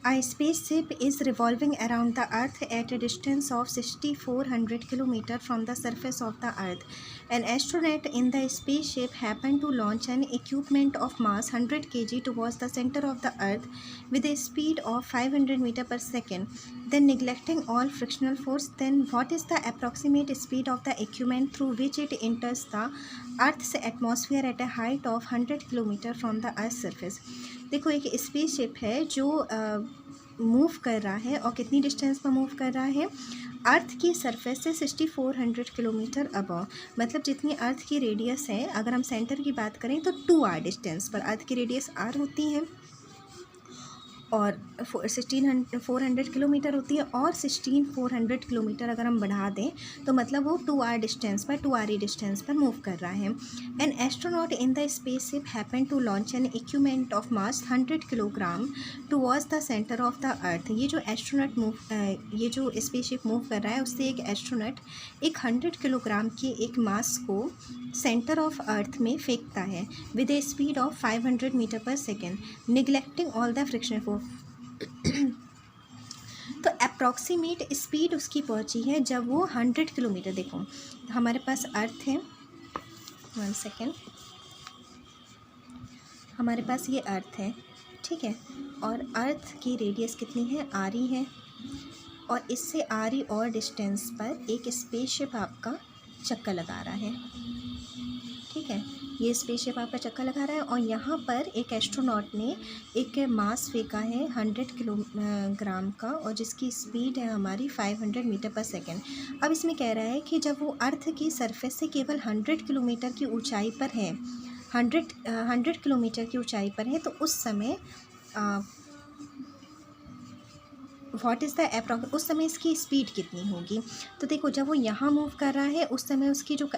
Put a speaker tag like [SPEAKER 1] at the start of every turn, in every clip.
[SPEAKER 1] A spaceship is revolving around the Earth at a distance of 6,400 km from the surface of the Earth. An astronaut in the spaceship happened to launch an equipment of mass 100 kg towards the center of the Earth with a speed of 500 meters per second. Then, neglecting all frictional force, then what is the approximate speed of the equipment through which it enters the Earth's atmosphere at a height of 100 km from the Earth's surface? देखो, एक spaceship है जो move कर रहा है और कितनी distance पर मूव कर रहा है, अर्थ की सरफेस से 6400 किलोमीटर अबव, मतलब जितनी अर्थ की रेडियस है, अगर हम सेंटर की बात करें तो 2r डिस्टेंस पर अर्थ की रेडियस r होती है और 400 किलोमीटर होती है, और 400 किलोमीटर अगर हम बढ़ा दें तो मतलब वो 2r डिस्टेंस पर 2r डिस्टेंस पर मूव कर रहा है. An astronaut in the spaceship happen to launch an equipment of mass 100 kilogram towards the centre of the earth. ये जो स्पेसशिप मूव कर रहा है, उससे एक एस्ट्रोनॉट एक 100 किलोग्राम के एक मास को सेंटर ऑफ अर्थ में फेंकता है with a speed of 500 metre पर second, neglecting all the friction force. तो अप्रॉक्सीमेट स्पीड उसकी पहुंची है जब वो 100 किलोमीटर, देखो हमारे पास अर्थ है, 1 सेकेंड, हमारे पास ये अर्थ है, ठीक है, और अर्थ की रेडियस कितनी है, आरी है, और इससे आरी और डिस्टेंस पर एक स्पेसशिप आपका चक्कर लगा रहा है, ठीक है, ये स्पेसशिप आपका चक्कर लगा रहा है, और यहाँ पर एक एस्ट्रोनॉट ने एक मास फेंका है 100 किलोग्राम का, और जिसकी स्पीड है हमारी 500 मीटर पर सेकेंड. अब इसमें कह रहा है कि जब वो अर्थ की सरफेस से केवल 100 किलोमीटर की ऊंचाई पर है, 100 किलोमीटर की ऊंचाई पर है, तो उस समय व्हाट इज़ द उस समय इसकी स्पीड कितनी होगी. तो देखो, जब वो यहाँ मूव कर रहा है उस समय उसकी जो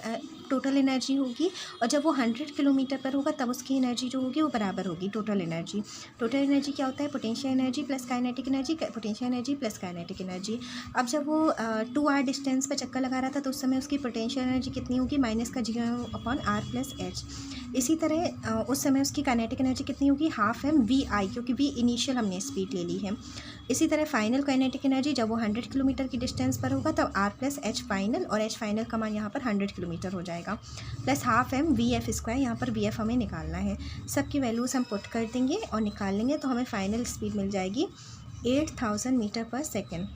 [SPEAKER 1] टोटल एनर्जी होगी, और जब वो 100 किलोमीटर पर होगा तब उसकी एनर्जी जो होगी वो बराबर होगी टोटल एनर्जी. टोटल एनर्जी क्या होता है, potential energy plus kinetic energy, potential energy plus kinetic energy. अब जब वो 2r डिस्टेंस पर चक्कर लगा रहा था तो उस समय उसकी पोटेंशियल एनर्जी कितनी होगी, -0/r+h. इसी तरह उस समय उसकी काइनेटिक एनर्जी कितनी होगी, 12m/v/I, क्योंकि v इनिशियल हमने स्पीड ले ली है. इसी तरह फाइनल काइनेटिक एनर्जी जब वो 100 किलोमीटर की डिस्टेंस पर होगा तब r+h फाइनल, और h फाइनल का मान यहाँ पर 100 किलोमीटर हो जाएगा, प्लस 12m/v/f². यहाँ पर v/f हमें निकालना है, सबकी वैल्यूज़ हम पुट कर देंगे और निकाल लेंगे, तो हमें फाइनल स्पीड मिल जाएगी 8000 मीटर पर सेकेंड.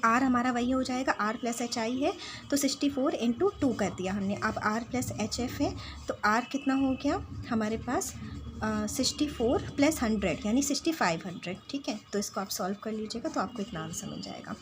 [SPEAKER 1] r हमारा वही हो जाएगा, r+hi है तो 64 × 2 कर दिया हमने. अब r+hf है तो r कितना हो गया हमारे पास, 64 + 100 यानी 6500, ठीक है. तो इसको आप सॉल्व कर लीजिएगा तो आपको इतना आंसर मिल जाएगा.